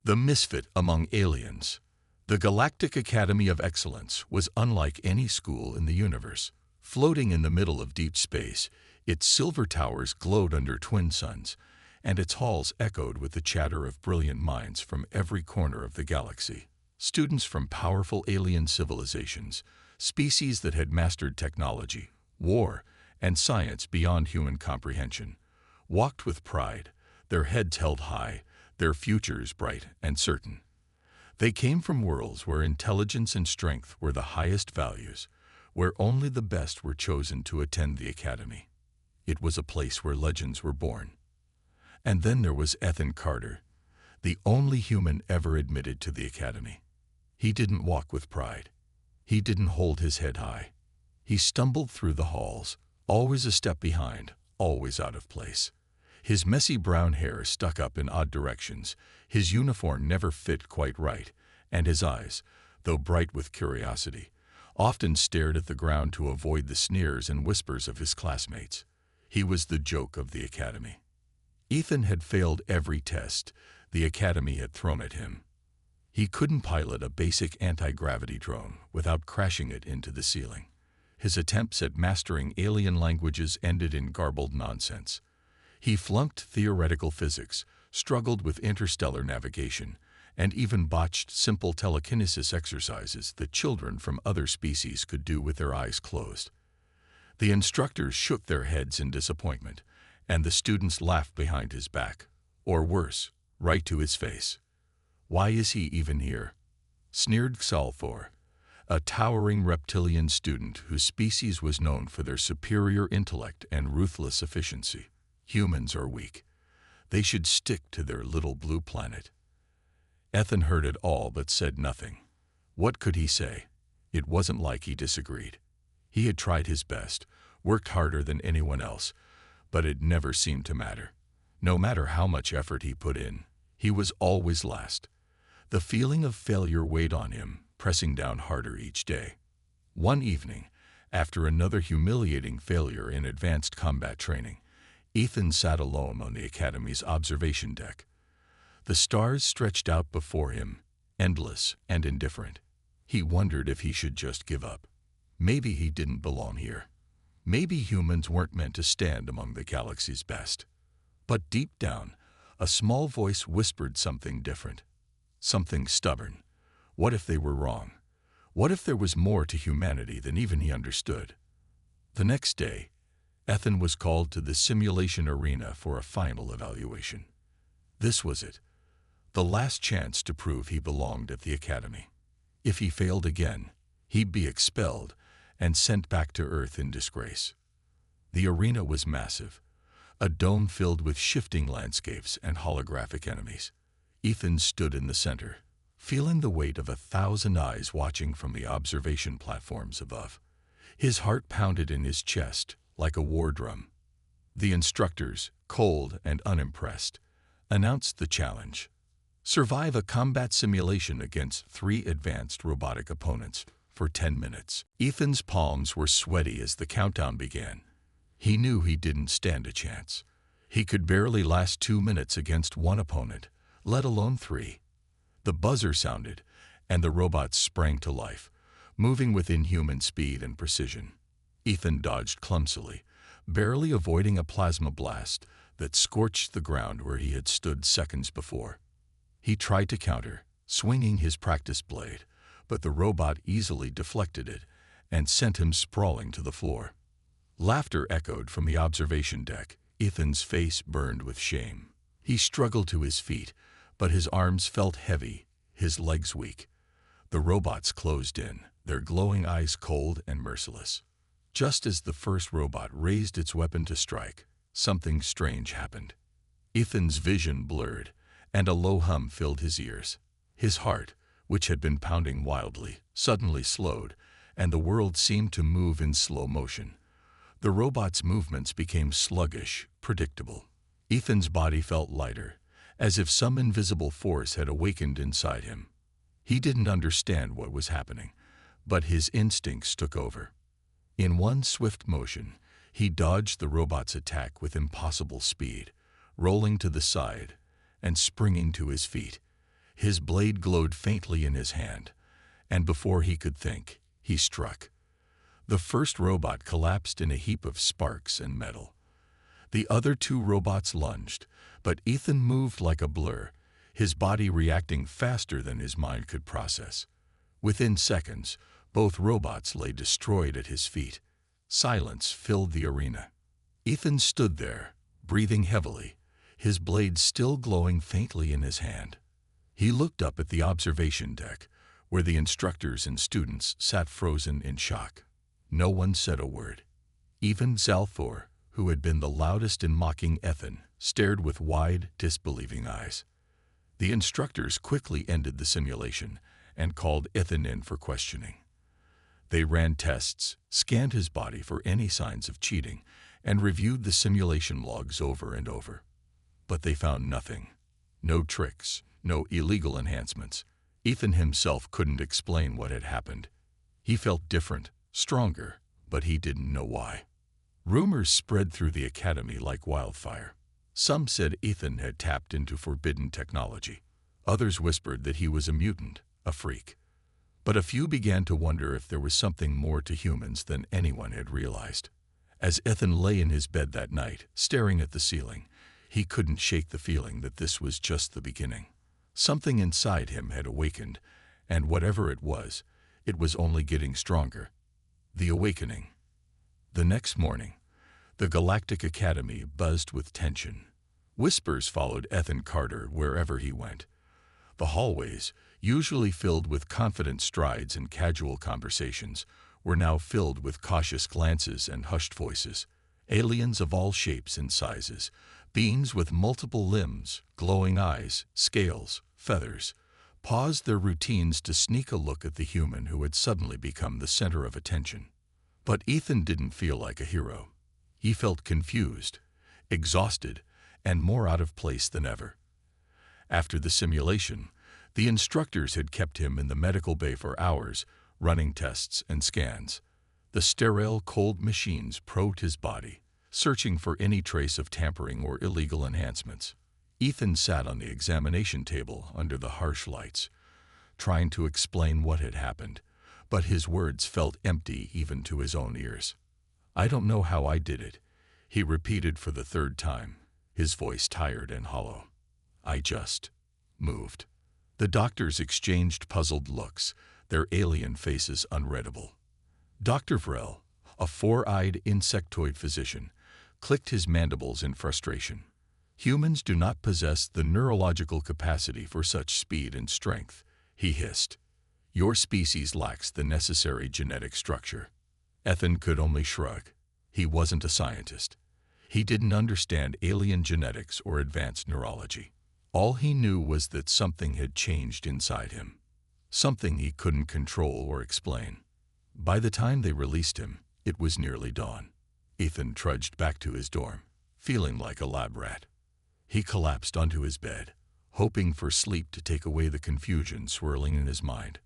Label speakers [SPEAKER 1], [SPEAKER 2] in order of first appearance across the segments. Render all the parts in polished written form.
[SPEAKER 1] The misfit among aliens. The Galactic Academy of Excellence was unlike any school in the universe. Floating in the middle of deep space, its silver towers glowed under twin suns, and its halls echoed with the chatter of brilliant minds from every corner of the galaxy. Students from powerful alien civilizations, species that had mastered technology, war, and science beyond human comprehension, walked with pride, their heads held high, their futures bright and certain. They came from worlds where intelligence and strength were the highest values, where only the best were chosen to attend the academy. It was a place where legends were born. And then there was Ethan Carter, the only human ever admitted to the academy. He didn't walk with pride. He didn't hold his head high. He stumbled through the halls, always a step behind, always out of place. His messy brown hair stuck up in odd directions, his uniform never fit quite right, and his eyes, though bright with curiosity, often stared at the ground to avoid the sneers and whispers of his classmates. He was the joke of the academy. Ethan had failed every test the academy had thrown at him. He couldn't pilot a basic anti-gravity drone without crashing it into the ceiling. His attempts at mastering alien languages ended in garbled nonsense. He flunked theoretical physics, struggled with interstellar navigation, and even botched simple telekinesis exercises that children from other species could do with their eyes closed. The instructors shook their heads in disappointment, and the students laughed behind his back, or worse, right to his face. "Why is he even here?" sneered Xalthor, a towering reptilian student whose species was known for their superior intellect and ruthless efficiency. Humans are weak. They should stick to their little blue planet. Ethan heard it all but said nothing. What could he say? It wasn't like he disagreed. He had tried his best, worked harder than anyone else, but it never seemed to matter. No matter how much effort he put in, he was always last. The feeling of failure weighed on him, pressing down harder each day. One evening, after another humiliating failure in advanced combat training, Ethan sat alone on the academy's observation deck. The stars stretched out before him, endless and indifferent. He wondered if he should just give up. Maybe he didn't belong here. Maybe humans weren't meant to stand among the galaxy's best. But deep down, a small voice whispered something different, something stubborn. What if they were wrong? What if there was more to humanity than even he understood? The next day, Ethan was called to the simulation arena for a final evaluation. This was it, the last chance to prove he belonged at the academy. If he failed again, he'd be expelled and sent back to Earth in disgrace. The arena was massive, a dome filled with shifting landscapes and holographic enemies. Ethan stood in the center, feeling the weight of 1,000 eyes watching from the observation platforms above. His heart pounded in his chest like a war drum. The instructors, cold and unimpressed, announced the challenge. Survive a combat simulation against 3 advanced robotic opponents for 10 minutes. Ethan's palms were sweaty as the countdown began. He knew he didn't stand a chance. He could barely last 2 minutes against one opponent, let alone 3. The buzzer sounded, and the robots sprang to life, moving with inhuman speed and precision. Ethan dodged clumsily, barely avoiding a plasma blast that scorched the ground where he had stood seconds before. He tried to counter, swinging his practice blade, but the robot easily deflected it and sent him sprawling to the floor. Laughter echoed from the observation deck. Ethan's face burned with shame. He struggled to his feet, but his arms felt heavy, his legs weak. The robots closed in, their glowing eyes cold and merciless. Just as the first robot raised its weapon to strike, something strange happened. Ethan's vision blurred, and a low hum filled his ears. His heart, which had been pounding wildly, suddenly slowed, and the world seemed to move in slow motion. The robot's movements became sluggish, predictable. Ethan's body felt lighter, as if some invisible force had awakened inside him. He didn't understand what was happening, but his instincts took over. In one swift motion, he dodged the robot's attack with impossible speed, rolling to the side and springing to his feet. His blade glowed faintly in his hand, and before he could think, he struck. The first robot collapsed in a heap of sparks and metal. The other two robots lunged, but Ethan moved like a blur, his body reacting faster than his mind could process. Within seconds, both robots lay destroyed at his feet. Silence filled the arena. Ethan stood there, breathing heavily, his blade still glowing faintly in his hand. He looked up at the observation deck, where the instructors and students sat frozen in shock. No one said a word. Even Zalthor, who had been the loudest in mocking Ethan, stared with wide, disbelieving eyes. The instructors quickly ended the simulation and called Ethan in for questioning. They ran tests, scanned his body for any signs of cheating, and reviewed the simulation logs over and over. But they found nothing. No tricks, no illegal enhancements. Ethan himself couldn't explain what had happened. He felt different, stronger, but he didn't know why. Rumors spread through the academy like wildfire. Some said Ethan had tapped into forbidden technology. Others whispered that he was a mutant, a freak. But a few began to wonder if there was something more to humans than anyone had realized. As Ethan lay in his bed that night, staring at the ceiling, he couldn't shake the feeling that this was just the beginning. Something inside him had awakened, and whatever it was only getting stronger. The awakening. The next morning, the Galactic Academy buzzed with tension. Whispers followed Ethan Carter wherever he went. The hallways, usually filled with confident strides and casual conversations, were now filled with cautious glances and hushed voices. Aliens of all shapes and sizes, beings with multiple limbs, glowing eyes, scales, feathers, paused their routines to sneak a look at the human who had suddenly become the center of attention. But Ethan didn't feel like a hero. He felt confused, exhausted, and more out of place than ever. After the simulation, the instructors had kept him in the medical bay for hours, running tests and scans. The sterile, cold machines probed his body, searching for any trace of tampering or illegal enhancements. Ethan sat on the examination table under the harsh lights, trying to explain what had happened, but his words felt empty even to his own ears. "I don't know how I did it," he repeated for the third time, his voice tired and hollow. "I just moved." The doctors exchanged puzzled looks, their alien faces unreadable. Dr. Vrel, a four-eyed insectoid physician, clicked his mandibles in frustration. "Humans do not possess the neurological capacity for such speed and strength," he hissed. "Your species lacks the necessary genetic structure." Ethan could only shrug. He wasn't a scientist. He didn't understand alien genetics or advanced neurology. All he knew was that something had changed inside him, something he couldn't control or explain. By the time they released him, it was nearly dawn. Ethan trudged back to his dorm, feeling like a lab rat. He collapsed onto his bed, hoping for sleep to take away the confusion swirling in his mind.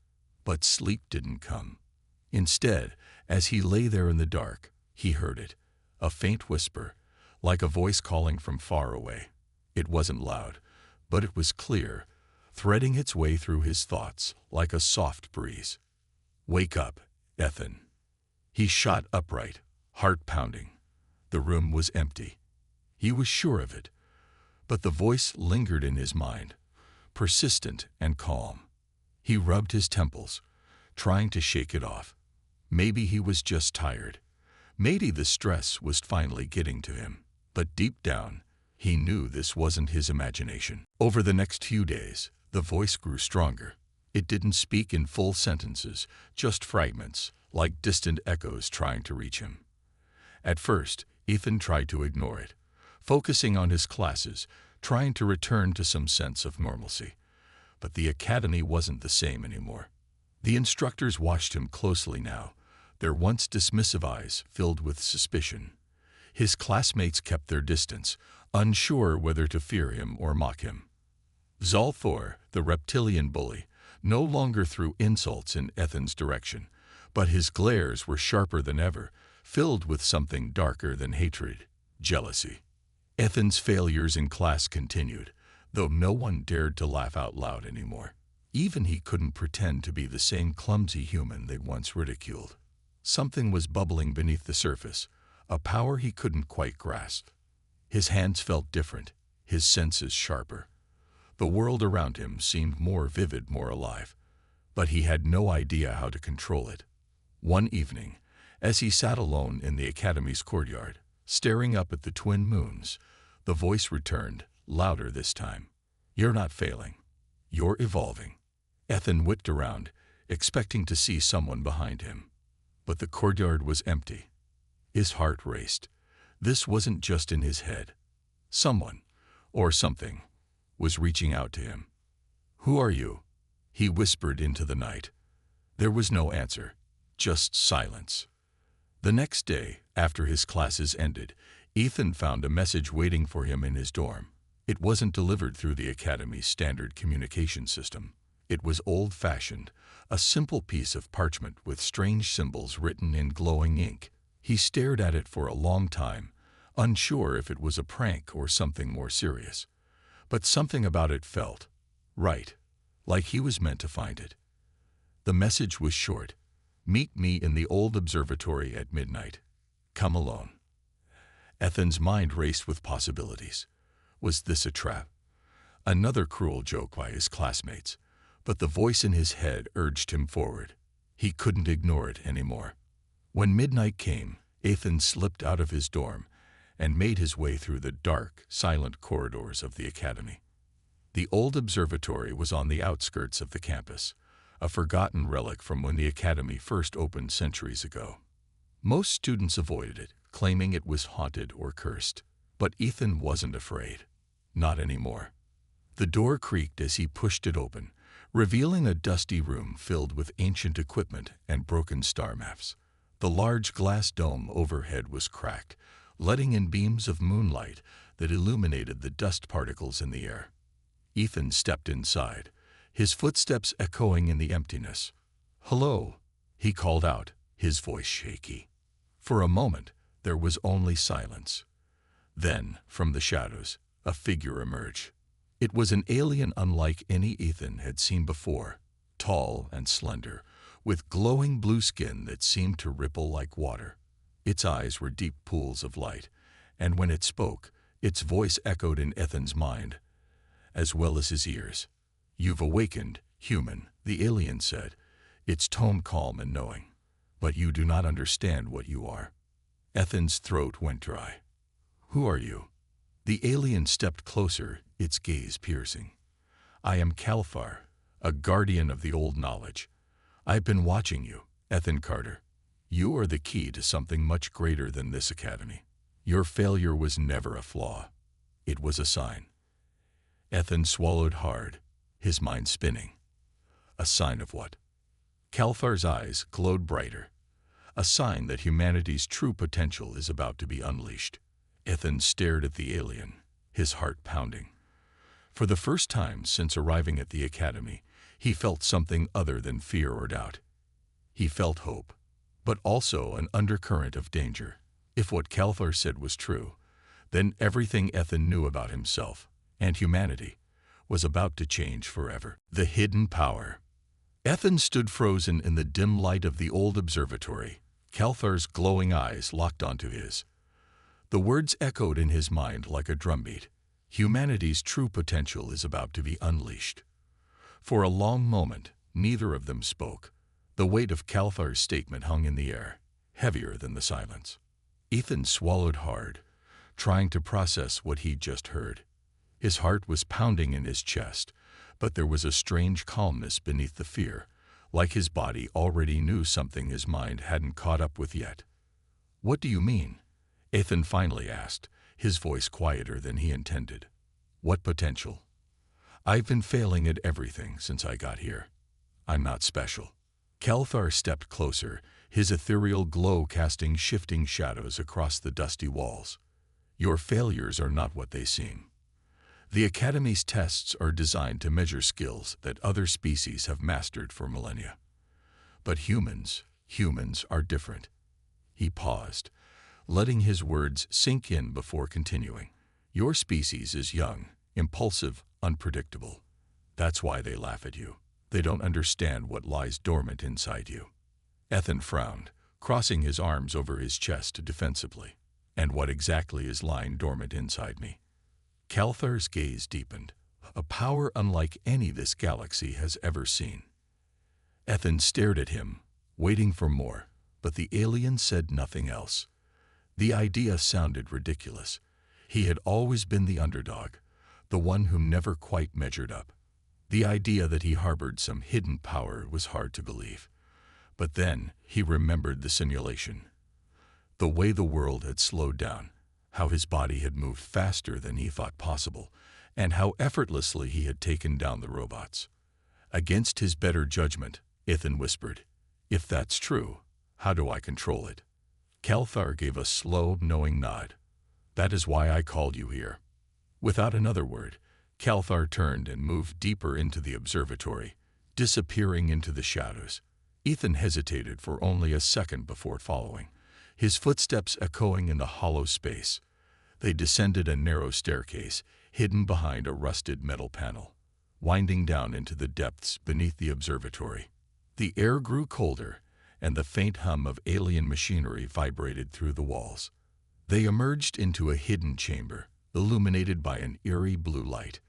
[SPEAKER 1] But sleep didn't come. Instead, as he lay there in the dark, he heard it, a faint whisper, like a voice calling from far away. It wasn't loud, but it was clear, threading its way through his thoughts like a soft breeze. "Wake up, Ethan." He shot upright, heart pounding. The room was empty. He was sure of it, but the voice lingered in his mind, persistent and calm. He rubbed his temples, trying to shake it off. Maybe he was just tired. Maybe the stress was finally getting to him. But deep down, he knew this wasn't his imagination. Over the next few days, the voice grew stronger. It didn't speak in full sentences, just fragments, like distant echoes trying to reach him. At first, Ethan tried to ignore it, focusing on his classes, trying to return to some sense of normalcy. But the academy wasn't the same anymore. The instructors watched him closely now, their once dismissive eyes filled with suspicion. His classmates kept their distance, unsure whether to fear him or mock him. Zalthor, the reptilian bully, no longer threw insults in Ethan's direction, but his glares were sharper than ever, filled with something darker than hatred, jealousy. Ethan's failures in class continued, though no one dared to laugh out loud anymore. Even he couldn't pretend to be the same clumsy human they'd once ridiculed. Something was bubbling beneath the surface, a power he couldn't quite grasp. His hands felt different, his senses sharper. The world around him seemed more vivid, more alive, but he had no idea how to control it. One evening, as he sat alone in the academy's courtyard, staring up at the twin moons, the voice returned, louder this time. "You're not failing. You're evolving." Ethan whipped around, expecting to see someone behind him. But the courtyard was empty. His heart raced. This wasn't just in his head. Someone, or something, was reaching out to him. "Who are you?" he whispered into the night. There was no answer, just silence. The next day, after his classes ended, Ethan found a message waiting for him in his dorm. It wasn't delivered through the academy's standard communication system. It was old-fashioned, a simple piece of parchment with strange symbols written in glowing ink. He stared at it for a long time, unsure if it was a prank or something more serious. But something about it felt right, like he was meant to find it. The message was short. "Meet me in the old observatory at midnight. Come alone." Ethan's mind raced with possibilities. Was this a trap? Another cruel joke by his classmates? But the voice in his head urged him forward. He couldn't ignore it anymore. When midnight came, Ethan slipped out of his dorm and made his way through the dark, silent corridors of the academy. The old observatory was on the outskirts of the campus, a forgotten relic from when the academy first opened centuries ago. Most students avoided it, claiming it was haunted or cursed. But Ethan wasn't afraid. Not anymore. The door creaked as he pushed it open, revealing a dusty room filled with ancient equipment and broken star maps. The large glass dome overhead was cracked, letting in beams of moonlight that illuminated the dust particles in the air. Ethan stepped inside, his footsteps echoing in the emptiness. "Hello," he called out, his voice shaky. For a moment, there was only silence. Then, from the shadows, a figure emerged. It was an alien unlike any Ethan had seen before, tall and slender, with glowing blue skin that seemed to ripple like water. Its eyes were deep pools of light, and when it spoke, its voice echoed in Ethan's mind, as well as his ears. "You've awakened, human," the alien said, its tone calm and knowing. "But you do not understand what you are." Ethan's throat went dry. "Who are you?" The alien stepped closer, its gaze piercing. "I am Kalfar, a guardian of the old knowledge. I've been watching you, Ethan Carter. You are the key to something much greater than this academy. Your failure was never a flaw. It was a sign." Ethan swallowed hard, his mind spinning. A sign of what? Kalfar's eyes glowed brighter. A sign that humanity's true potential is about to be unleashed. Ethan stared at the alien, his heart pounding. For the first time since arriving at the academy, he felt something other than fear or doubt. He felt hope, but also an undercurrent of danger. If what Kalfar said was true, then everything Ethan knew about himself and humanity was about to change forever. The hidden power. Ethan stood frozen in the dim light of the old observatory, Kalfar's glowing eyes locked onto his. The words echoed in his mind like a drumbeat. Humanity's true potential is about to be unleashed. For a long moment, neither of them spoke. The weight of Kalfar's statement hung in the air, heavier than the silence. Ethan swallowed hard, trying to process what he'd just heard. His heart was pounding in his chest, but there was a strange calmness beneath the fear, like his body already knew something his mind hadn't caught up with yet. "What do you mean?" Ethan finally asked, his voice quieter than he intended. "What potential?" "I've been failing at everything since I got here. I'm not special." Kalfar stepped closer, his ethereal glow casting shifting shadows across the dusty walls. "Your failures are not what they seem. The Academy's tests are designed to measure skills that other species have mastered for millennia. But humans are different." He paused, letting his words sink in before continuing. "Your species is young, impulsive, unpredictable. That's why they laugh at you. They don't understand what lies dormant inside you. Ethan frowned, crossing his arms over his chest defensively. And what exactly is lying dormant inside me? Calthar's gaze deepened. A power unlike any this galaxy has ever seen. Ethan stared at him, waiting for more, but the alien said nothing else. The idea sounded ridiculous. He had always been the underdog, the one who never quite measured up. The idea that he harbored some hidden power was hard to believe. But then he remembered the simulation. The way the world had slowed down, how his body had moved faster than he thought possible, and how effortlessly he had taken down the robots. Against his better judgment, Ethan whispered, "If that's true, how do I control it?" Calthar gave a slow, knowing nod. "That is why I called you here." Without another word, Calthar turned and moved deeper into the observatory, disappearing into the shadows. Ethan hesitated for only a second before following, his footsteps echoing in the hollow space. They descended a narrow staircase, hidden behind a rusted metal panel, winding down into the depths beneath the observatory. The air grew colder, and the faint hum of alien machinery vibrated through the walls. They emerged into a hidden chamber, illuminated by an eerie blue light.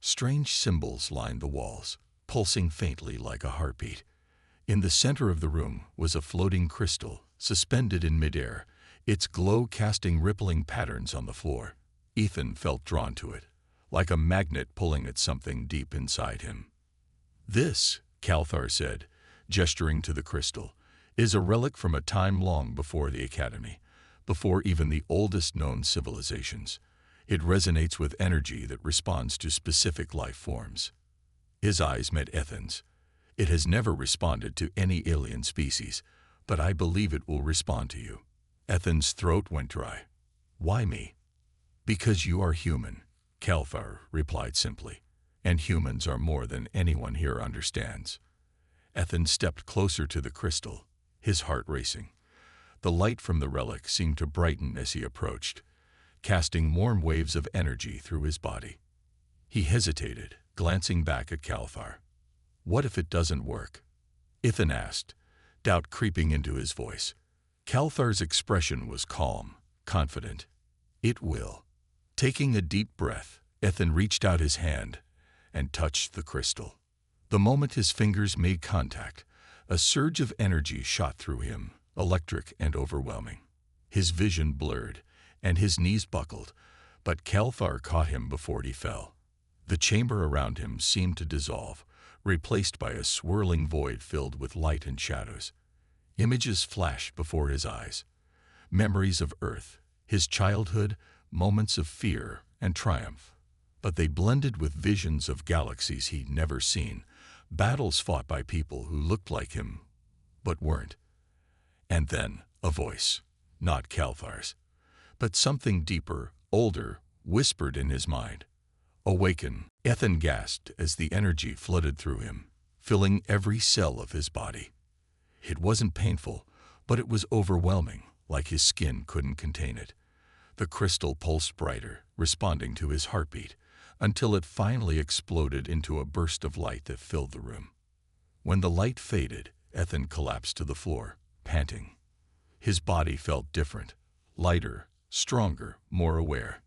[SPEAKER 1] Strange symbols lined the walls, pulsing faintly like a heartbeat. In the center of the room was a floating crystal, suspended in midair, its glow casting rippling patterns on the floor. Ethan felt drawn to it, like a magnet pulling at something deep inside him. "This," Calthar said, gesturing to the crystal, "is a relic from a time long before the Academy, before even the oldest known civilizations. It resonates with energy that responds to specific life forms." His eyes met Ethan's. "It has never responded to any alien species, but I believe it will respond to you." Ethan's throat went dry. "Why me?" "Because you are human," Calthar replied simply, "and humans are more than anyone here understands." Ethan stepped closer to the crystal, his heart racing. The light from the relic seemed to brighten as he approached, casting warm waves of energy through his body. He hesitated, glancing back at Calthar. "What if it doesn't work?" Ethan asked, doubt creeping into his voice. Calthar's expression was calm, confident. "It will." Taking a deep breath, Ethan reached out his hand and touched the crystal. The moment his fingers made contact, a surge of energy shot through him, electric and overwhelming. His vision blurred, and his knees buckled, but Calthar caught him before he fell. The chamber around him seemed to dissolve, replaced by a swirling void filled with light and shadows. Images flashed before his eyes. Memories of Earth, his childhood, moments of fear and triumph. But they blended with visions of galaxies he'd never seen, battles fought by people who looked like him, but weren't. And then a voice, not Calthar's, but something deeper, older, whispered in his mind. "Awaken." Ethan gasped as the energy flooded through him, filling every cell of his body. It wasn't painful, but it was overwhelming, like his skin couldn't contain it. The crystal pulsed brighter, responding to his heartbeat, until it finally exploded into a burst of light that filled the room. When the light faded, Ethan collapsed to the floor, panting. His body felt different, lighter, stronger, more aware.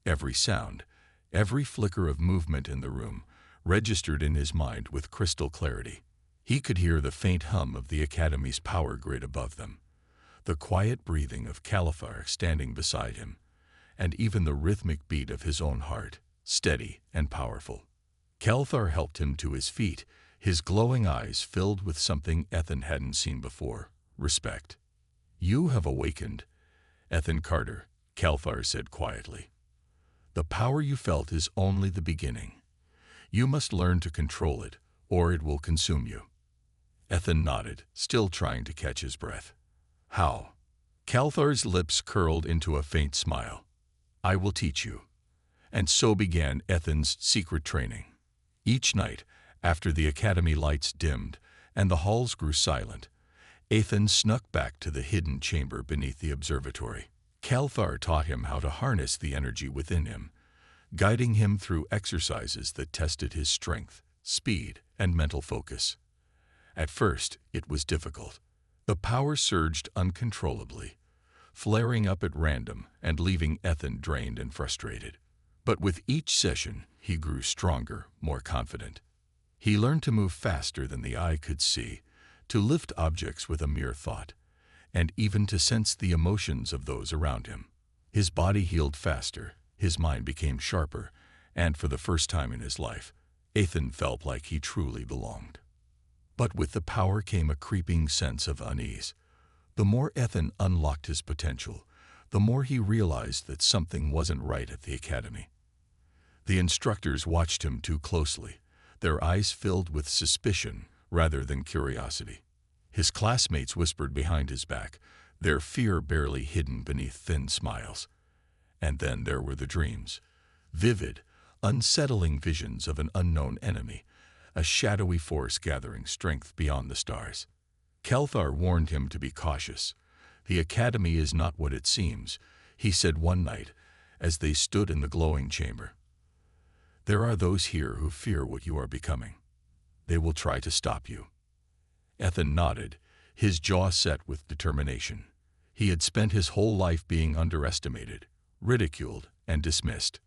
[SPEAKER 1] Every sound, every flicker of movement in the room, registered in his mind with crystal clarity. He could hear the faint hum of the Academy's power grid above them, the quiet breathing of Calthar standing beside him, and even the rhythmic beat of his own heart, steady and powerful. Calthar helped him to his feet, his glowing eyes filled with something Ethan hadn't seen before, respect. "You have awakened, Ethan Carter," Calthar said quietly. "The power you felt is only the beginning. You must learn to control it, or it will consume you." Ethan nodded, still trying to catch his breath. "How?" Calthar's lips curled into a faint smile. "I will teach you." And so began Ethan's secret training. Each night, after the Academy lights dimmed and the halls grew silent, Ethan snuck back to the hidden chamber beneath the observatory. Calthar taught him how to harness the energy within him, guiding him through exercises that tested his strength, speed, and mental focus. At first, it was difficult. The power surged uncontrollably, flaring up at random and leaving Ethan drained and frustrated. But with each session, he grew stronger, more confident. He learned to move faster than the eye could see, to lift objects with a mere thought, and even to sense the emotions of those around him. His body healed faster, his mind became sharper, and for the first time in his life, Ethan felt like he truly belonged. But with the power came a creeping sense of unease. The more Ethan unlocked his potential, the more he realized that something wasn't right at the academy. The instructors watched him too closely, their eyes filled with suspicion rather than curiosity. His classmates whispered behind his back, their fear barely hidden beneath thin smiles. And then there were the dreams, vivid, unsettling visions of an unknown enemy, a shadowy force gathering strength beyond the stars. Kelthar warned him to be cautious. "The academy is not what it seems," he said one night as they stood in the glowing chamber. "There are those here who fear what you are becoming. They will try to stop you." Ethan nodded, his jaw set with determination. He had spent his whole life being underestimated, ridiculed, and dismissed.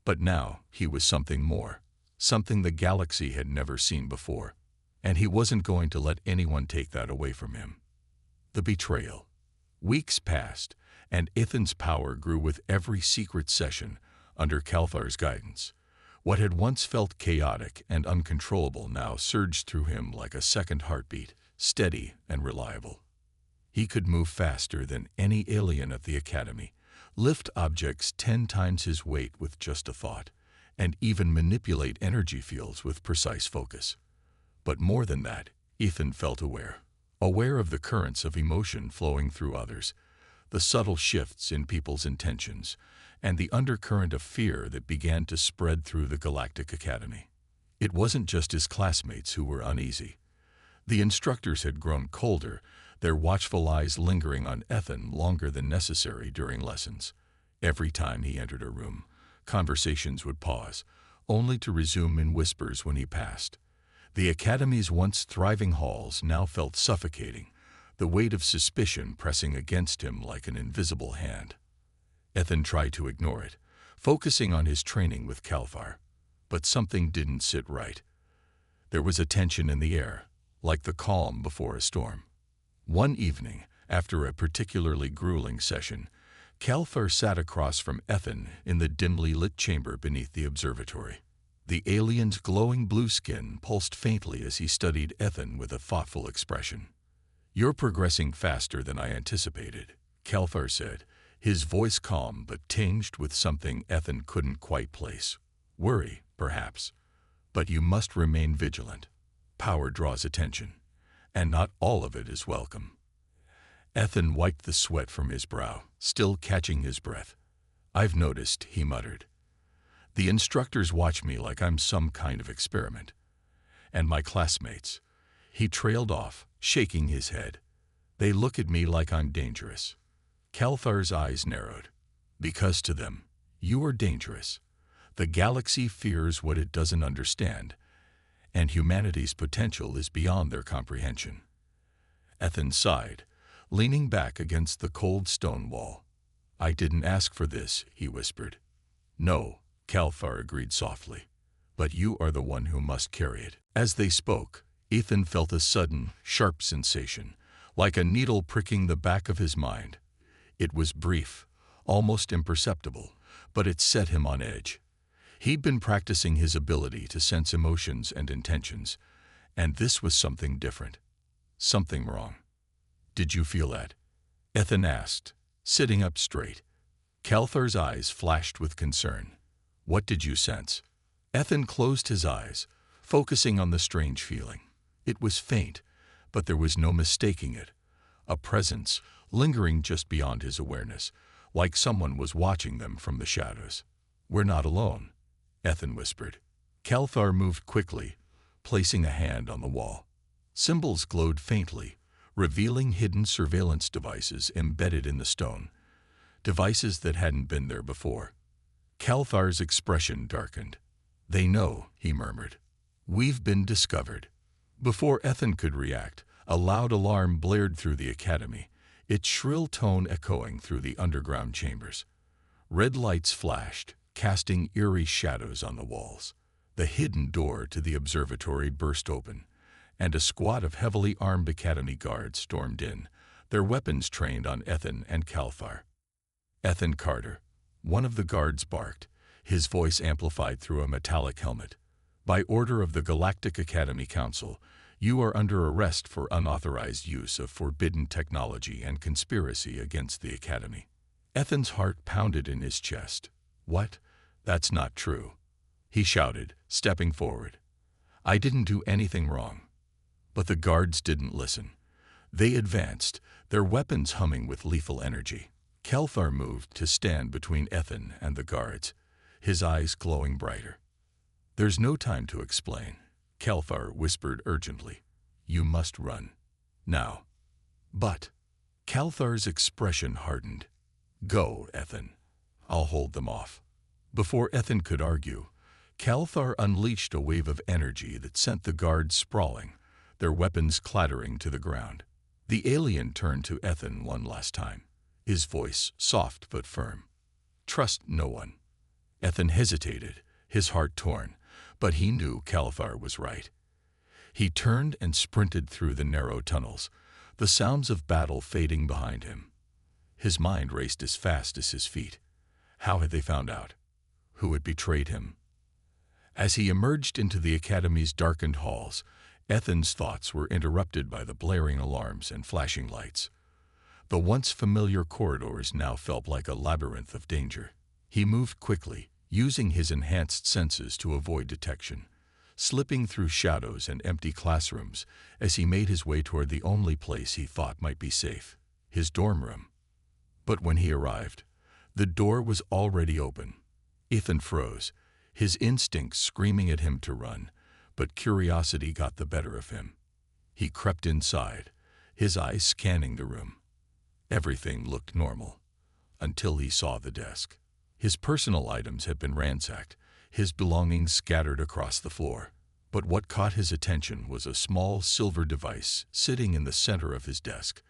[SPEAKER 1] But now he was something more, something the galaxy had never seen before. And he wasn't going to let anyone take that away from him. The betrayal. Weeks passed, and Ethan's power grew with every secret session under Kelthar's guidance. What had once felt chaotic and uncontrollable now surged through him like a second heartbeat, steady and reliable. He could move faster than any alien at the academy, lift objects 10 times his weight with just a thought, and even manipulate energy fields with precise focus. But more than that, Ethan felt aware of the currents of emotion flowing through others, the subtle shifts in people's intentions, and the undercurrent of fear that began to spread through the Galactic Academy. It wasn't just his classmates who were uneasy. The instructors had grown colder, their watchful eyes lingering on Ethan longer than necessary during lessons. Every time he entered a room, conversations would pause, only to resume in whispers when he passed. The academy's once thriving halls now felt suffocating, the weight of suspicion pressing against him like an invisible hand. Ethan tried to ignore it, focusing on his training with Kelthar. But something didn't sit right. There was a tension in the air, like the calm before a storm. One evening, after a particularly grueling session, Kelthar sat across from Ethan in the dimly lit chamber beneath the observatory. The alien's glowing blue skin pulsed faintly as he studied Ethan with a thoughtful expression. "You're progressing faster than I anticipated," Kelthar said, his voice calm but tinged with something Ethan couldn't quite place. "Worry, perhaps. But you must remain vigilant. Power draws attention, and not all of it is welcome." Ethan wiped the sweat from his brow, still catching his breath. "I've noticed," he muttered. "The instructors watch me like I'm some kind of experiment. And my classmates." He trailed off, shaking his head. "They look at me like I'm dangerous." Kelthar's eyes narrowed. "Because to them, you are dangerous. The galaxy fears what it doesn't understand, and humanity's potential is beyond their comprehension." Ethan sighed, leaning back against the cold stone wall. "I didn't ask for this," he whispered. "No," Kelthar agreed softly, "but you are the one who must carry it." As they spoke, Ethan felt a sudden, sharp sensation, like a needle pricking the back of his mind. It was brief, almost imperceptible, but it set him on edge. He'd been practicing his ability to sense emotions and intentions, and this was something different. Something wrong. "Did you feel that?" Ethan asked, sitting up straight. Kelthar's eyes flashed with concern. "What did you sense?" Ethan closed his eyes, focusing on the strange feeling. It was faint, but there was no mistaking it. A presence, lingering just beyond his awareness, like someone was watching them from the shadows. "We're not alone," Ethan whispered. Kelthar moved quickly, placing a hand on the wall. Symbols glowed faintly, revealing hidden surveillance devices embedded in the stone, devices that hadn't been there before. Calthar's expression darkened. "They know," he murmured. "We've been discovered." Before Ethan could react, a loud alarm blared through the academy, its shrill tone echoing through the underground chambers. Red lights flashed, casting eerie shadows on the walls. The hidden door to the observatory burst open, and a squad of heavily armed academy guards stormed in, their weapons trained on Ethan and Calthar. "Ethan Carter," one of the guards barked, his voice amplified through a metallic helmet. "By order of the Galactic Academy Council, you are under arrest for unauthorized use of forbidden technology and conspiracy against the Academy." Ethan's heart pounded in his chest. "What? That's not true," he shouted, stepping forward. "I didn't do anything wrong." But the guards didn't listen. They advanced, their weapons humming with lethal energy. Calthar moved to stand between Ethan and the guards, his eyes glowing brighter. "There's no time to explain," Calthar whispered urgently. "You must run. Now." "But—" Calthar's expression hardened. "Go, Ethan. I'll hold them off." Before Ethan could argue, Calthar unleashed a wave of energy that sent the guards sprawling, their weapons clattering to the ground. The alien turned to Ethan one last time, his voice soft but firm. "Trust no one." Ethan hesitated, his heart torn, but he knew Calthar was right. He turned and sprinted through the narrow tunnels, the sounds of battle fading behind him. His mind raced as fast as his feet. How had they found out? Who had betrayed him? As he emerged into the Academy's darkened halls, Ethan's thoughts were interrupted by the blaring alarms and flashing lights. The once familiar corridors now felt like a labyrinth of danger. He moved quickly, using his enhanced senses to avoid detection, slipping through shadows and empty classrooms as he made his way toward the only place he thought might be safe, his dorm room. But when he arrived, the door was already open. Ethan froze, his instincts screaming at him to run, but curiosity got the better of him. He crept inside, his eyes scanning the room. Everything looked normal, until he saw the desk. His personal items had been ransacked, his belongings scattered across the floor. But what caught his attention was a small silver device sitting in the center of his desk,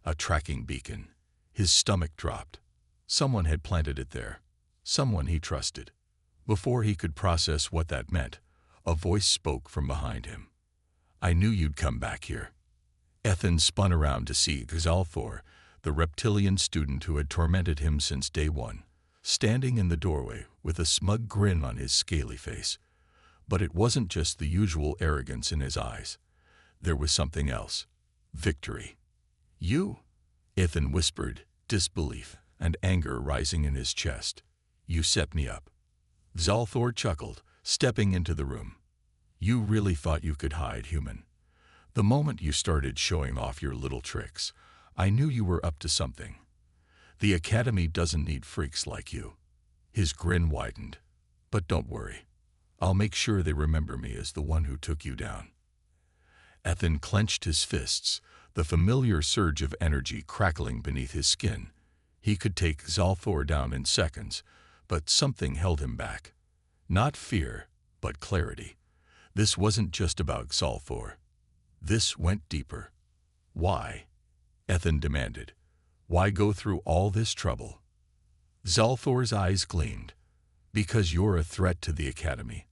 [SPEAKER 1] a tracking beacon. His stomach dropped. Someone had planted it there, someone he trusted. Before he could process what that meant, a voice spoke from behind him. "I knew you'd come back here." Ethan spun around to see Xalthor, the reptilian student who had tormented him since day one, standing in the doorway with a smug grin on his scaly face. But it wasn't just the usual arrogance in his eyes. There was something else. Victory. "You?" Ethan whispered, disbelief and anger rising in his chest. "You set me up." Xalthor chuckled, stepping into the room. "You really thought you could hide, human. The moment you started showing off your little tricks, I knew you were up to something. The Academy doesn't need freaks like you." His grin widened. "But don't worry. I'll make sure they remember me as the one who took you down." Ethan clenched his fists, the familiar surge of energy crackling beneath his skin. He could take Xalthor down in seconds, but something held him back. Not fear, but clarity. This wasn't just about Xalthor. This went deeper. "Why?" Ethan demanded. "Why go through all this trouble?" Xalthor's eyes gleamed. "Because you're a threat to the Academy,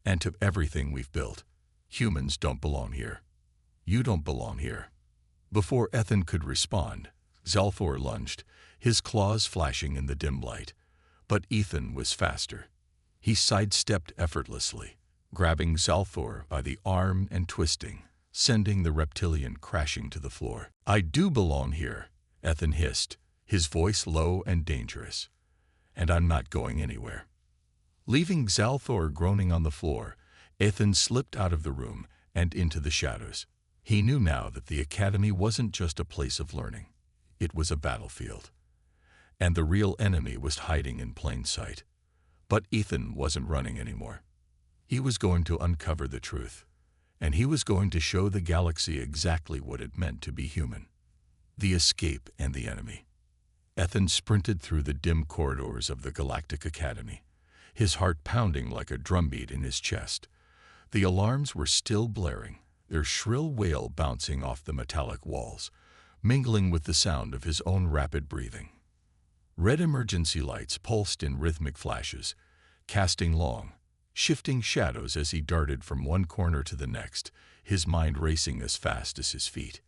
[SPEAKER 1] and to everything we've built. Humans don't belong here. You don't belong here." Before Ethan could respond, Xalthor lunged, his claws flashing in the dim light. But Ethan was faster. He sidestepped effortlessly, grabbing Xalthor by the arm and twisting, sending the reptilian crashing to the floor. "I do belong here," Ethan hissed, his voice low and dangerous. "And I'm not going anywhere." Leaving Xalthor groaning on the floor, Ethan slipped out of the room and into the shadows. He knew now that the Academy wasn't just a place of learning. It was a battlefield. And the real enemy was hiding in plain sight. But Ethan wasn't running anymore. He was going to uncover the truth. And he was going to show the galaxy exactly what it meant to be human. The escape and the enemy. Ethan sprinted through the dim corridors of the Galactic Academy, his heart pounding like a drumbeat in his chest. The alarms were still blaring, their shrill wail bouncing off the metallic walls, mingling with the sound of his own rapid breathing. Red emergency lights pulsed in rhythmic flashes, casting long, shifting shadows as he darted from one corner to the next, his mind racing as fast as his feet.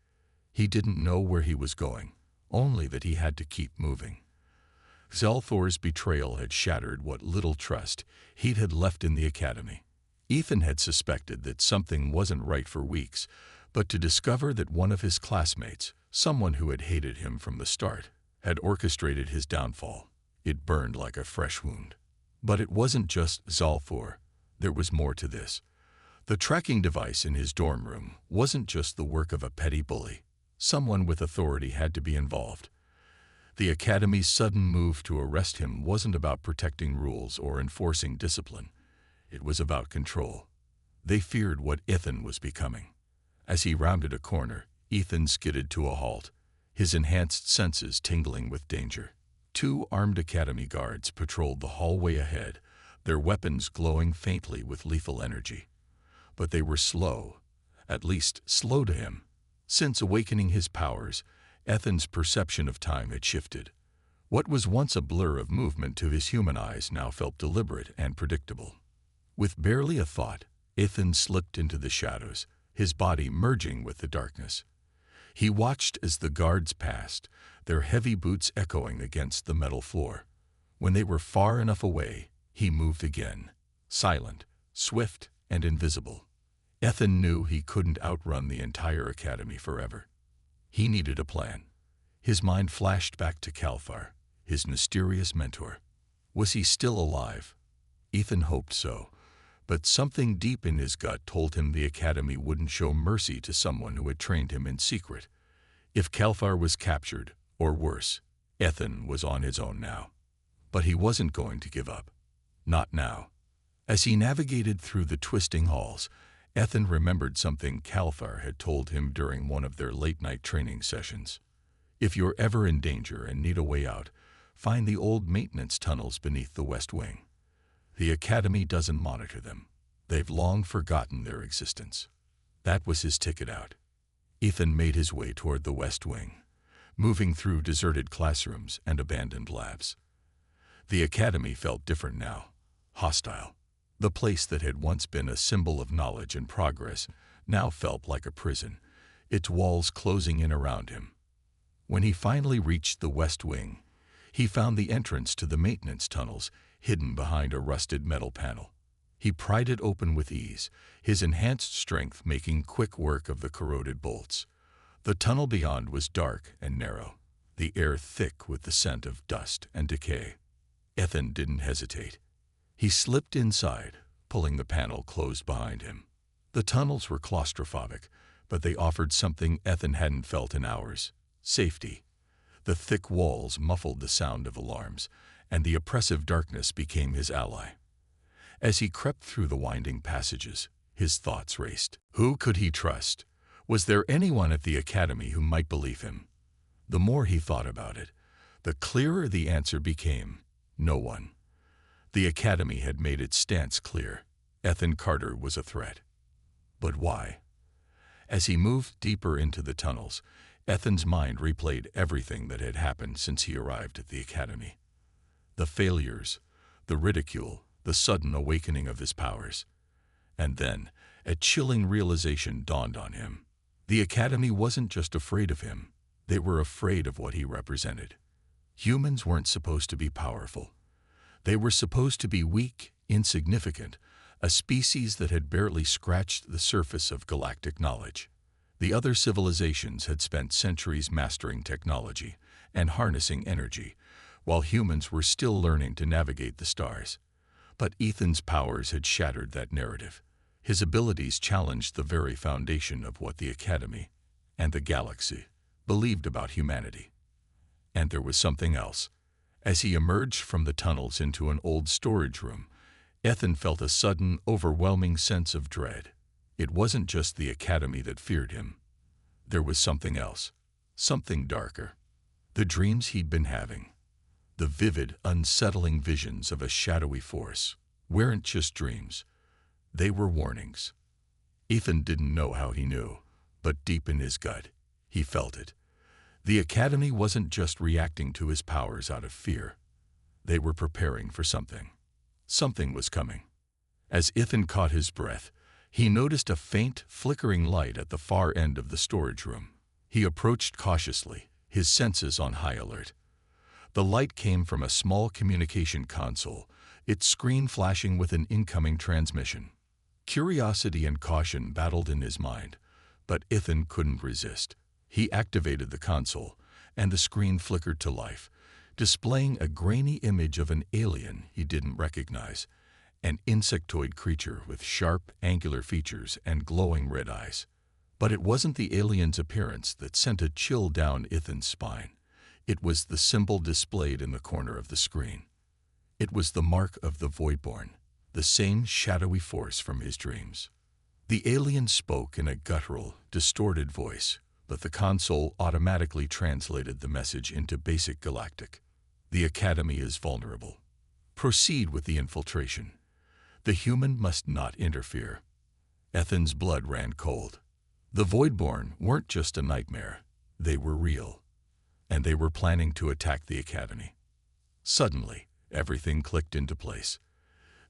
[SPEAKER 1] He didn't know where he was going, only that he had to keep moving. Zelthor's betrayal had shattered what little trust he'd had left in the academy. Ethan had suspected that something wasn't right for weeks, but to discover that one of his classmates, someone who had hated him from the start, had orchestrated his downfall, it burned like a fresh wound. But it wasn't just Zelthor. There was more to this. The tracking device in his dorm room wasn't just the work of a petty bully. Someone with authority had to be involved. The Academy's sudden move to arrest him wasn't about protecting rules or enforcing discipline. It was about control. They feared what Ethan was becoming. As he rounded a corner, Ethan skidded to a halt, his enhanced senses tingling with danger. 2 armed Academy guards patrolled the hallway ahead, their weapons glowing faintly with lethal energy. But they were slow, at least slow to him. Since awakening his powers, Ethan's perception of time had shifted. What was once a blur of movement to his human eyes now felt deliberate and predictable. With barely a thought, Ethan slipped into the shadows, his body merging with the darkness. He watched as the guards passed, their heavy boots echoing against the metal floor. When they were far enough away, he moved again, silent, swift, and invisible. Ethan knew he couldn't outrun the entire academy forever. He needed a plan. His mind flashed back to Kalthar, his mysterious mentor. Was he still alive? Ethan hoped so, but something deep in his gut told him the academy wouldn't show mercy to someone who had trained him in secret. If Kalthar was captured, or worse, Ethan was on his own now. But he wasn't going to give up. Not now. As he navigated through the twisting halls, Ethan remembered something Kalthar had told him during one of their late-night training sessions. If you're ever in danger and need a way out, find the old maintenance tunnels beneath the West Wing. The Academy doesn't monitor them. They've long forgotten their existence. That was his ticket out. Ethan made his way toward the West Wing, moving through deserted classrooms and abandoned labs. The Academy felt different now, hostile. The place that had once been a symbol of knowledge and progress now felt like a prison, its walls closing in around him. When he finally reached the West Wing, he found the entrance to the maintenance tunnels hidden behind a rusted metal panel. He pried it open with ease, his enhanced strength making quick work of the corroded bolts. The tunnel beyond was dark and narrow, the air thick with the scent of dust and decay. Ethan didn't hesitate. He slipped inside, pulling the panel closed behind him. The tunnels were claustrophobic, but they offered something Ethan hadn't felt in hours: safety. The thick walls muffled the sound of alarms, and the oppressive darkness became his ally. As he crept through the winding passages, his thoughts raced. Who could he trust? Was there anyone at the academy who might believe him? The more he thought about it, the clearer the answer became: no one. The academy had made its stance clear. Ethan Carter was a threat. But why? As he moved deeper into the tunnels, Ethan's mind replayed everything that had happened since he arrived at the academy. The failures, the ridicule, the sudden awakening of his powers. And then, a chilling realization dawned on him. The academy wasn't just afraid of him. They were afraid of what he represented. Humans weren't supposed to be powerful. They were supposed to be weak, insignificant, a species that had barely scratched the surface of galactic knowledge. The other civilizations had spent centuries mastering technology and harnessing energy, while humans were still learning to navigate the stars. But Ethan's powers had shattered that narrative. His abilities challenged the very foundation of what the Academy and the galaxy believed about humanity. And there was something else. As he emerged from the tunnels into an old storage room, Ethan felt a sudden, overwhelming sense of dread. It wasn't just the academy that feared him. There was something else, something darker. The dreams he'd been having, The vivid, unsettling visions of a shadowy force weren't just dreams. They were warnings. Ethan didn't know how he knew, but deep in his gut, he felt it. The Academy wasn't just reacting to his powers out of fear. They were preparing for something. Something was coming. As Ethan caught his breath, he noticed a faint, flickering light at the far end of the storage room. He approached cautiously, his senses on high alert. The light came from a small communication console, its screen flashing with an incoming transmission. Curiosity and caution battled in his mind, but Ethan couldn't resist. He activated the console, and the screen flickered to life, displaying a grainy image of an alien he didn't recognize, an insectoid creature with sharp, angular features and glowing red eyes. But it wasn't the alien's appearance that sent a chill down Ethan's spine. It was the symbol displayed in the corner of the screen. It was the mark of the Voidborn, the same shadowy force from his dreams. The alien spoke in a guttural, distorted voice, but the console automatically translated the message into basic galactic. The Academy is vulnerable. Proceed with the infiltration. The human must not interfere. Ethan's blood ran cold. The Voidborn weren't just a nightmare. They were real. And they were planning to attack the Academy. Suddenly, everything clicked into place.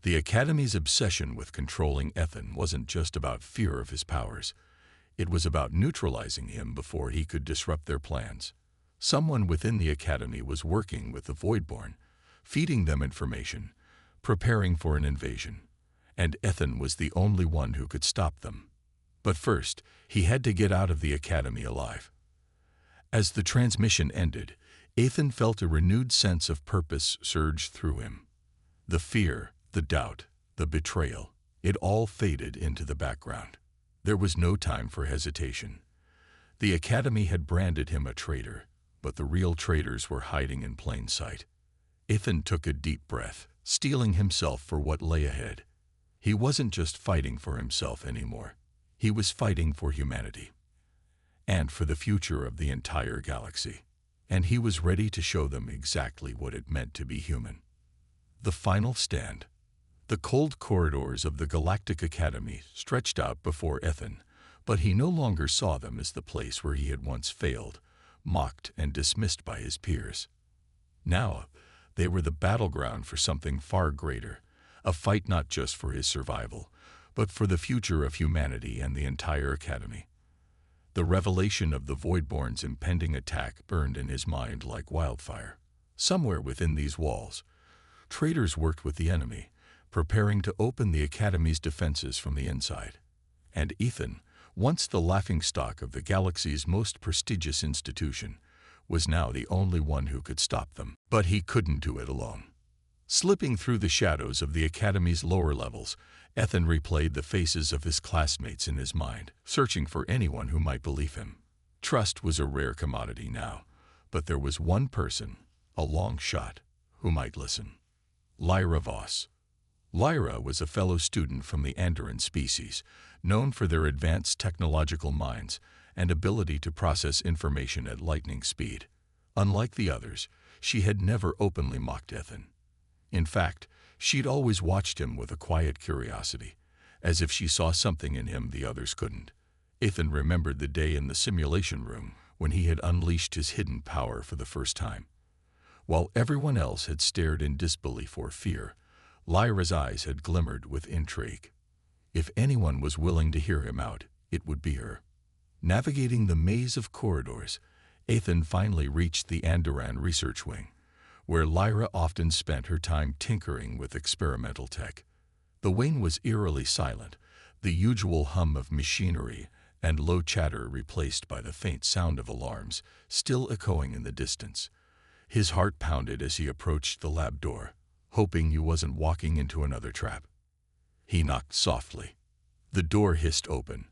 [SPEAKER 1] The Academy's obsession with controlling Ethan wasn't just about fear of his powers. It was about neutralizing him before he could disrupt their plans. Someone within the Academy was working with the Voidborn, feeding them information, preparing for an invasion, and Ethan was the only one who could stop them. But first, he had to get out of the Academy alive. As the transmission ended, Ethan felt a renewed sense of purpose surge through him. The fear, the doubt, the betrayal, it all faded into the background. There was no time for hesitation. The Academy had branded him a traitor, but the real traitors were hiding in plain sight. Ethan took a deep breath, steeling himself for what lay ahead. He wasn't just fighting for himself anymore. He was fighting for humanity, and for the future of the entire galaxy. And he was ready to show them exactly what it meant to be human. The final stand. The cold corridors of the Galactic Academy stretched out before Ethan, but he no longer saw them as the place where he had once failed, mocked and dismissed by his peers. Now, they were the battleground for something far greater, a fight not just for his survival, but for the future of humanity and the entire Academy. The revelation of the Voidborn's impending attack burned in his mind like wildfire. Somewhere within these walls, traitors worked with the enemy, preparing to open the Academy's defenses from the inside. And Ethan, once the laughingstock of the galaxy's most prestigious institution, was now the only one who could stop them. But he couldn't do it alone. Slipping through the shadows of the Academy's lower levels, Ethan replayed the faces of his classmates in his mind, searching for anyone who might believe him. Trust was a rare commodity now, but there was one person, a long shot, who might listen. Lyra Voss. Lyra was a fellow student from the Andoran species, known for their advanced technological minds and ability to process information at lightning speed. Unlike the others, she had never openly mocked Ethan. In fact, she'd always watched him with a quiet curiosity, as if she saw something in him the others couldn't. Ethan remembered the day in the simulation room when he had unleashed his hidden power for the first time. While everyone else had stared in disbelief or fear, Lyra's eyes had glimmered with intrigue. If anyone was willing to hear him out, it would be her. Navigating the maze of corridors, Ethan finally reached the Andoran research wing, where Lyra often spent her time tinkering with experimental tech. The wing was eerily silent, the usual hum of machinery and low chatter replaced by the faint sound of alarms, still echoing in the distance. His heart pounded as he approached the lab door, hoping he wasn't walking into another trap. He knocked softly. The door hissed open,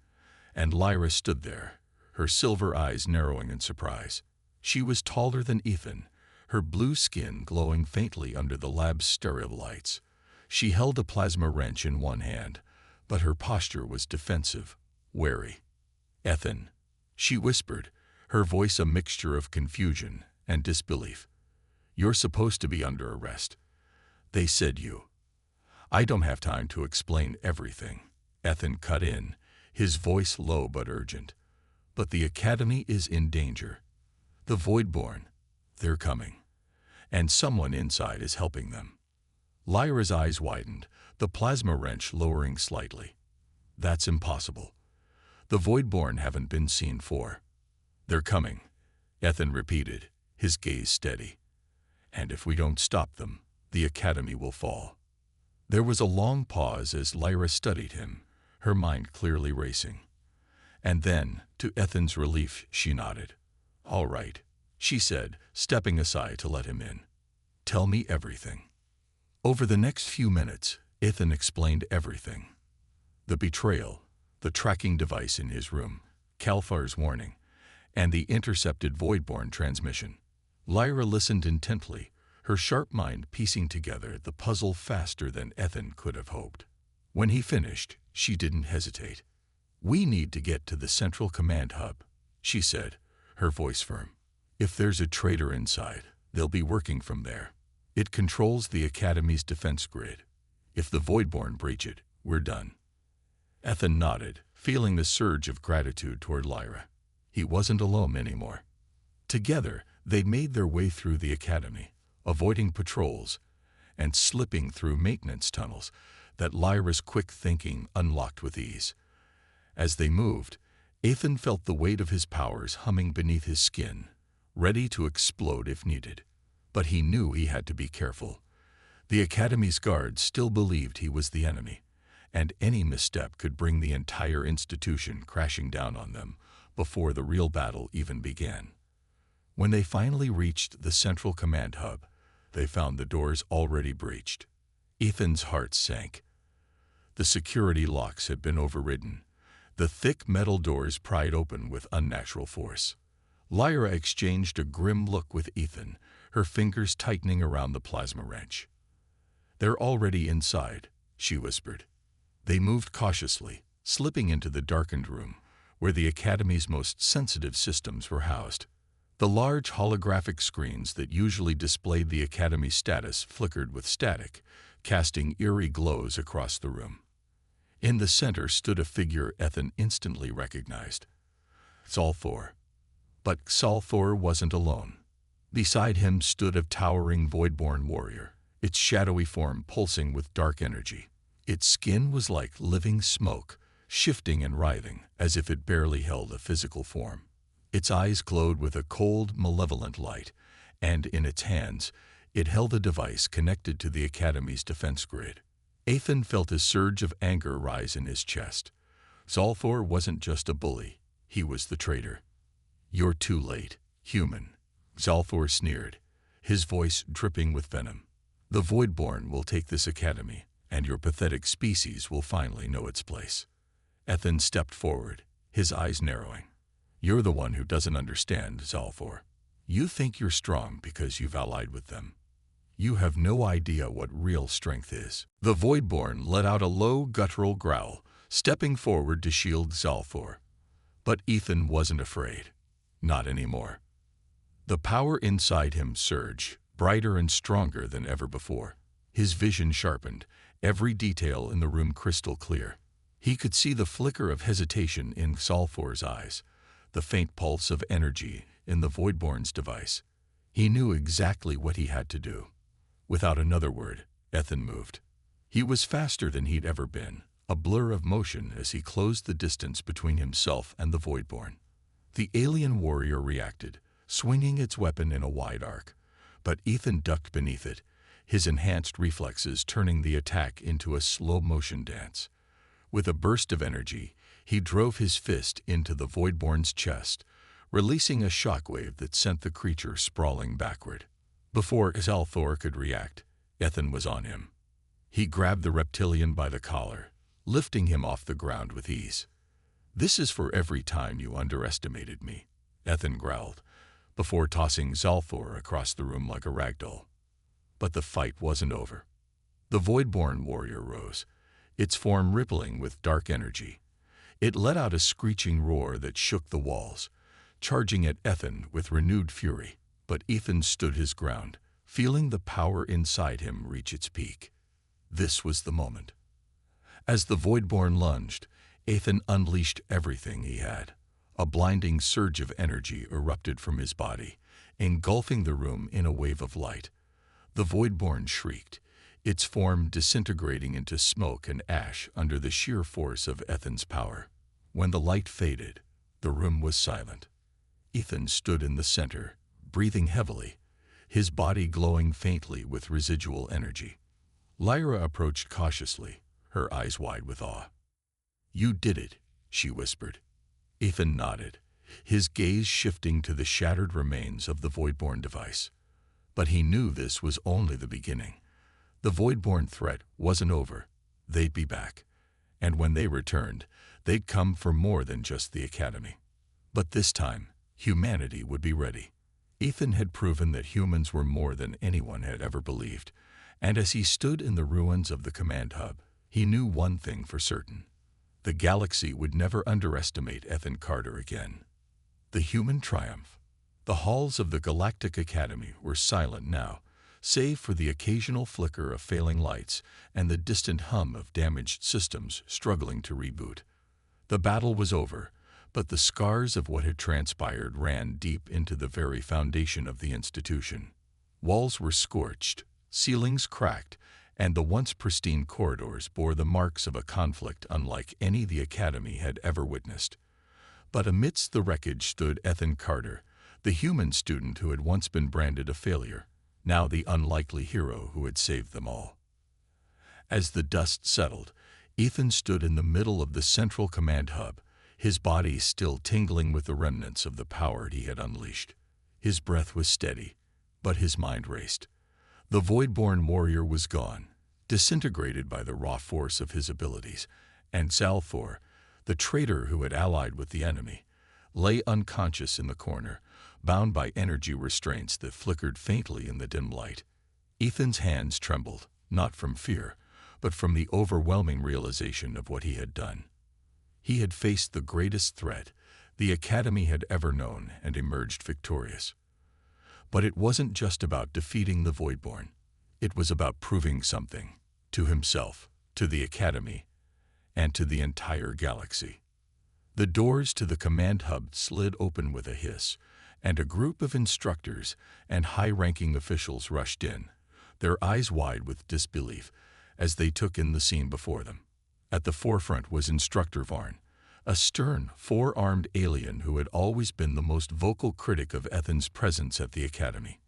[SPEAKER 1] and Lyra stood there, her silver eyes narrowing in surprise. She was taller than Ethan, her blue skin glowing faintly under the lab's stereo lights. She held a plasma wrench in one hand, but her posture was defensive, wary. "Ethan," she whispered, her voice a mixture of confusion and disbelief. You're supposed to be under arrest. They said you. I don't have time to explain everything. Ethan cut in, his voice low but urgent. But the Academy is in danger. The Voidborn, they're coming. And someone inside is helping them. Lyra's eyes widened, the plasma wrench lowering slightly. That's impossible. The Voidborn haven't been seen for. They're coming, Ethan repeated, his gaze steady. And if we don't stop them, the Academy will fall. There was a long pause as Lyra studied him, her mind clearly racing. And then, to Ethan's relief, she nodded. All right, she said, stepping aside to let him in. Tell me everything. Over the next few minutes, Ethan explained everything. The betrayal, the tracking device in his room, Kalfar's warning, and the intercepted Voidborn transmission. Lyra listened intently, her sharp mind piecing together the puzzle faster than Ethan could have hoped. When he finished, she didn't hesitate. We need to get to the central command hub, she said, her voice firm. If there's a traitor inside, they'll be working from there. It controls the Academy's defense grid. If the Voidborn breach it, we're done. Ethan nodded, feeling the surge of gratitude toward Lyra. He wasn't alone anymore. Together, they made their way through the Academy, avoiding patrols and slipping through maintenance tunnels that Lyra's quick thinking unlocked with ease. As they moved, Ethan felt the weight of his powers humming beneath his skin, ready to explode if needed. But he knew he had to be careful. The Academy's guards still believed he was the enemy, and any misstep could bring the entire institution crashing down on them before the real battle even began. When they finally reached the central command hub, they found the doors already breached. Ethan's heart sank. The security locks had been overridden. The thick metal doors pried open with unnatural force. Lyra exchanged a grim look with Ethan, her fingers tightening around the plasma wrench. They're already inside, she whispered. They moved cautiously, slipping into the darkened room, where the Academy's most sensitive systems were housed. The large holographic screens that usually displayed the Academy's status flickered with static, casting eerie glows across the room. In the center stood a figure Ethan instantly recognized. Zalthor. But Zalthor wasn't alone. Beside him stood a towering Voidborn warrior, its shadowy form pulsing with dark energy. Its skin was like living smoke, shifting and writhing as if it barely held a physical form. Its eyes glowed with a cold, malevolent light, and in its hands, it held a device connected to the Academy's defense grid. Ethan felt a surge of anger rise in his chest. Zalthor wasn't just a bully, he was the traitor. You're too late, human, Zalthor sneered, his voice dripping with venom. The Voidborn will take this Academy, and your pathetic species will finally know its place. Ethan stepped forward, his eyes narrowing. You're the one who doesn't understand, Zalthor. You think you're strong because you've allied with them. You have no idea what real strength is. The Voidborn let out a low, guttural growl, stepping forward to shield Zalthor. But Ethan wasn't afraid. Not anymore. The power inside him surged, brighter and stronger than ever before. His vision sharpened, every detail in the room crystal clear. He could see the flicker of hesitation in Zalthor's eyes, the faint pulse of energy in the Voidborn's device. He knew exactly what he had to do. Without another word, Ethan moved. He was faster than he'd ever been, a blur of motion as he closed the distance between himself and the Voidborn. The alien warrior reacted, swinging its weapon in a wide arc, but Ethan ducked beneath it, his enhanced reflexes turning the attack into a slow-motion dance. With a burst of energy, he drove his fist into the Voidborn's chest, releasing a shockwave that sent the creature sprawling backward. Before Zalthor could react, Ethan was on him. He grabbed the reptilian by the collar, lifting him off the ground with ease. This is for every time you underestimated me, Ethan growled, before tossing Zalthor across the room like a ragdoll. But the fight wasn't over. The Voidborn warrior rose, its form rippling with dark energy. It let out a screeching roar that shook the walls, charging at Ethan with renewed fury. But Ethan stood his ground, feeling the power inside him reach its peak. This was the moment. As the Voidborn lunged, Ethan unleashed everything he had. A blinding surge of energy erupted from his body, engulfing the room in a wave of light. The Voidborn shrieked, its form disintegrating into smoke and ash under the sheer force of Ethan's power. When the light faded, the room was silent. Ethan stood in the center, breathing heavily, his body glowing faintly with residual energy. Lyra approached cautiously, her eyes wide with awe. "You did it," she whispered. Ethan nodded, his gaze shifting to the shattered remains of the Voidborn device. But he knew this was only the beginning. The Voidborn threat wasn't over. They'd be back. And when they returned, they'd come for more than just the Academy. But this time, humanity would be ready. Ethan had proven that humans were more than anyone had ever believed. And as he stood in the ruins of the command hub, he knew one thing for certain. The galaxy would never underestimate Ethan Carter again. The human triumph. The halls of the Galactic Academy were silent now, save for the occasional flicker of failing lights and the distant hum of damaged systems struggling to reboot. The battle was over, but the scars of what had transpired ran deep into the very foundation of the institution. Walls were scorched, ceilings cracked, and the once pristine corridors bore the marks of a conflict unlike any the Academy had ever witnessed. But amidst the wreckage stood Ethan Carter, the human student who had once been branded a failure, now the unlikely hero who had saved them all. As the dust settled, Ethan stood in the middle of the central command hub, his body still tingling with the remnants of the power he had unleashed. His breath was steady, but his mind raced. The Voidborn warrior was gone, disintegrated by the raw force of his abilities, and Zalthor, the traitor who had allied with the enemy, lay unconscious in the corner, bound by energy restraints that flickered faintly in the dim light. Ethan's hands trembled, not from fear, but from the overwhelming realization of what he had done. He had faced the greatest threat the Academy had ever known and emerged victorious. But it wasn't just about defeating the Voidborn. It was about proving something, to himself, to the Academy, and to the entire galaxy. The doors to the command hub slid open with a hiss, and a group of instructors and high-ranking officials rushed in, their eyes wide with disbelief as they took in the scene before them. At the forefront was Instructor Varn, a stern, four-armed alien who had always been the most vocal critic of Ethan's presence at the Academy.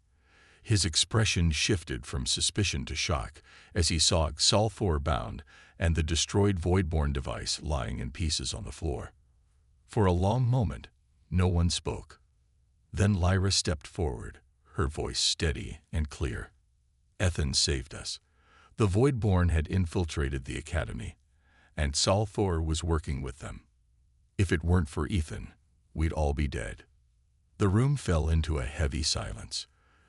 [SPEAKER 1] His expression shifted from suspicion to shock as he saw Zalthor bound and the destroyed Voidborn device lying in pieces on the floor. For a long moment, no one spoke. Then Lyra stepped forward, her voice steady and clear. "Ethan saved us. The Voidborn had infiltrated the Academy, and Zalthor was working with them. If it weren't for Ethan, we'd all be dead." The room fell into a heavy silence.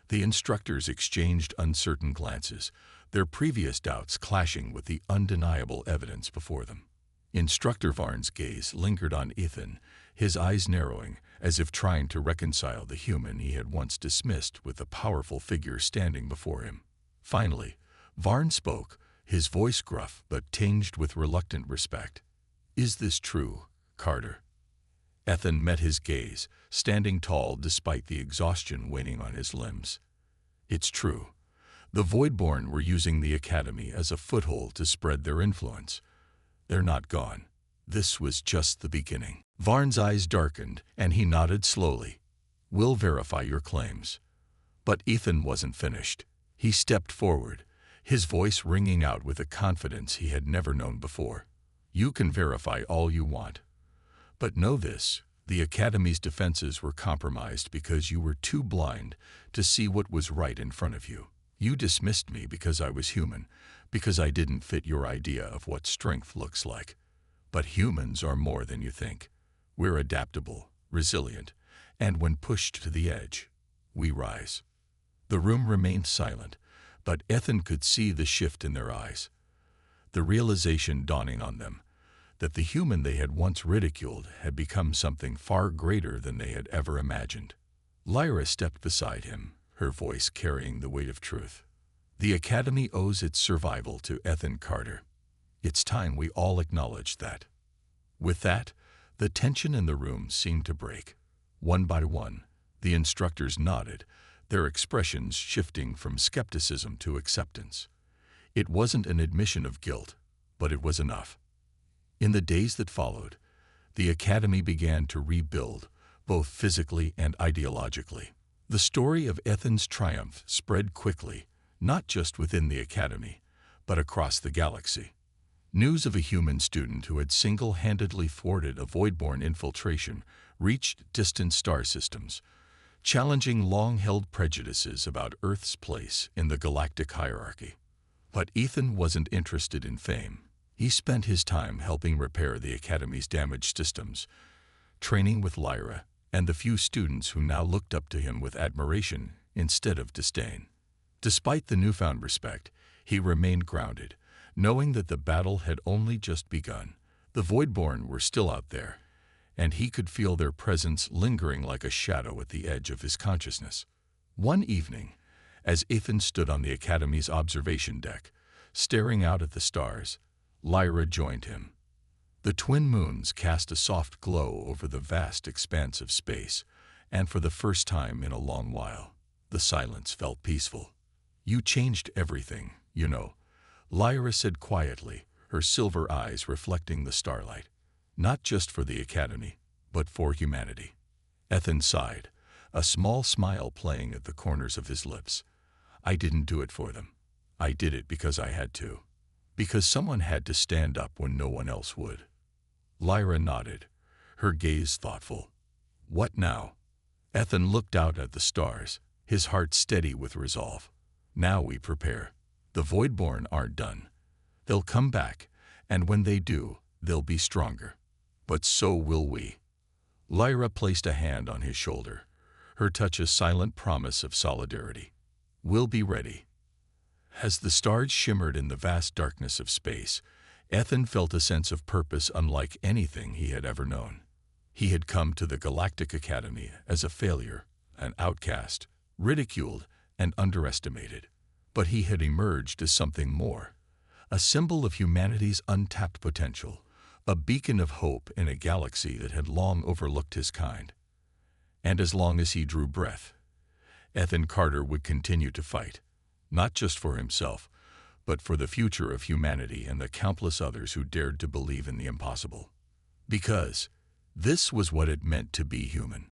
[SPEAKER 1] The instructors exchanged uncertain glances, their previous doubts clashing with the undeniable evidence before them. Instructor Varn's gaze lingered on Ethan, his eyes narrowing, as if trying to reconcile the human he had once dismissed with the powerful figure standing before him. Finally, Varn spoke, his voice gruff but tinged with reluctant respect. "Is this true, Carter?" Ethan met his gaze, standing tall despite the exhaustion waning on his limbs. "It's true. The Voidborn were using the Academy as a foothold to spread their influence. They're not gone. This was just the beginning." Varn's eyes darkened, and he nodded slowly. "We'll verify your claims." But Ethan wasn't finished. He stepped forward, his voice ringing out with a confidence he had never known before. "You can verify all you want. But know this, the Academy's defenses were compromised because you were too blind to see what was right in front of you. You dismissed me because I was human, because I didn't fit your idea of what strength looks like. But humans are more than you think. We're adaptable, resilient, and when pushed to the edge, we rise." The room remained silent, but Ethan could see the shift in their eyes. The realization dawning on them that the human they had once ridiculed had become something far greater than they had ever imagined. Lyra stepped beside him, her voice carrying the weight of truth. The Academy owes its survival to Ethan Carter. It's time we all acknowledged that. With that, the tension in the room seemed to break. One by one, the instructors nodded, their expressions shifting from skepticism to acceptance. It wasn't an admission of guilt, but it was enough. In the days that followed, the Academy began to rebuild, both physically and ideologically. The story of Ethan's triumph spread quickly, not just within the Academy, but across the galaxy. News of a human student who had single-handedly thwarted a void-born infiltration reached distant star systems, challenging long-held prejudices about Earth's place in the galactic hierarchy. But Ethan wasn't interested in fame. He spent his time helping repair the Academy's damaged systems, training with Lyra and the few students who now looked up to him with admiration instead of disdain. Despite the newfound respect, he remained grounded, knowing that the battle had only just begun. The Voidborn were still out there, and he could feel their presence lingering like a shadow at the edge of his consciousness. One evening, as Ethan stood on the Academy's observation deck, staring out at the stars, Lyra joined him. The twin moons cast a soft glow over the vast expanse of space, and for the first time in a long while, the silence felt peaceful. "You changed everything, you know," Lyra said quietly, her silver eyes reflecting the starlight. "Not just for the Academy, but for humanity." Ethan sighed, a small smile playing at the corners of his lips. "I didn't do it for them. I did it because I had to. Because someone had to stand up when no one else would." Lyra nodded, her gaze thoughtful. "What now?" Ethan looked out at the stars, his heart steady with resolve. "Now we prepare. The Voidborn aren't done. They'll come back, and when they do, they'll be stronger. But so will we." Lyra placed a hand on his shoulder, her touch a silent promise of solidarity. "We'll be ready." As the stars shimmered in the vast darkness of space, Ethan felt a sense of purpose unlike anything he had ever known. He had come to the Galactic Academy as a failure, an outcast, ridiculed and underestimated. But he had emerged as something more, a symbol of humanity's untapped potential, a beacon of hope in a galaxy that had long overlooked his kind. And as long as he drew breath, Ethan Carter would continue to fight, not just for himself, but for the future of humanity and the countless others who dared to believe in the impossible. Because this was what it meant to be human.